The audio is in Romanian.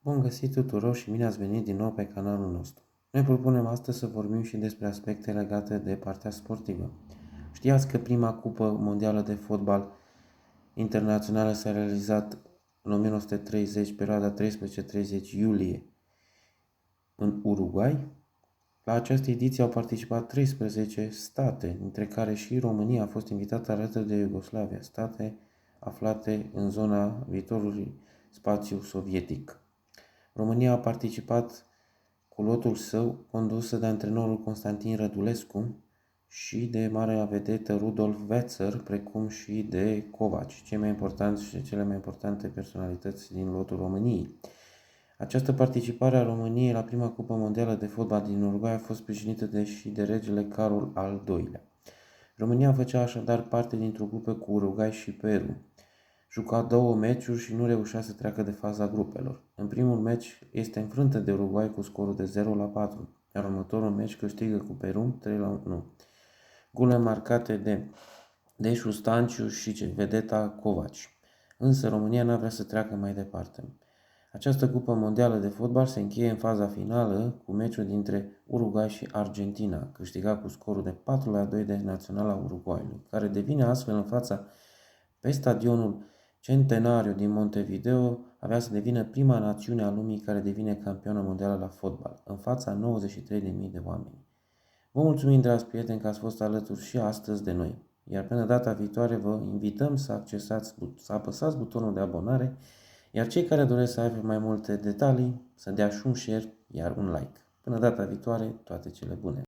Bun găsit tuturor și bine ați venit din nou pe canalul nostru. Noi propunem astăzi să vorbim și despre aspecte legate de partea sportivă. Știați că prima cupă mondială de fotbal internațională s-a realizat în 1930, perioada 13-30 iulie, în Uruguay? La această ediție au participat 13 state, dintre care și România a fost invitată alături de Iugoslavia, state aflate în zona viitorului spațiu sovietic. România a participat cu lotul său condusă de antrenorul Constantin Rădulescu și de marea vedetă Rudolf Wetzer, precum și de Covaci, cei mai importanți și cele mai importante personalități din lotul României. Această participare a României la prima cupă mondială de fotbal din Uruguay a fost sprijinită și de regele Carol al II-lea. România făcea așadar parte dintr-o grupă cu Uruguay și Peru. Juca 2 meciuri și nu reușea să treacă de faza grupelor. În primul meci este înfrântă de Uruguay cu scorul de 0-4, iar următorul meci câștigă cu Peru 3-1. Gole marcate de Deșu Stanciu și vedeta Covaci. Însă România n-a vrea să treacă mai departe. Această cupă mondială de fotbal se încheie în faza finală cu meciul dintre Uruguay și Argentina, câștigat cu scorul de 4-2 de Naționala Uruguayului, care devine astfel în fața pe stadionul Centenariu din Montevideo, avea să devină prima națiune a lumii care devine campioană mondială la fotbal, în fața 93.000 de oameni. Vă mulțumim, dragi prieteni, că ați fost alături și astăzi de noi, iar până data viitoare vă invităm să apăsați butonul de abonare, iar cei care doresc să aibă mai multe detalii, să dea și un share, iar un like. Până data viitoare, toate cele bune!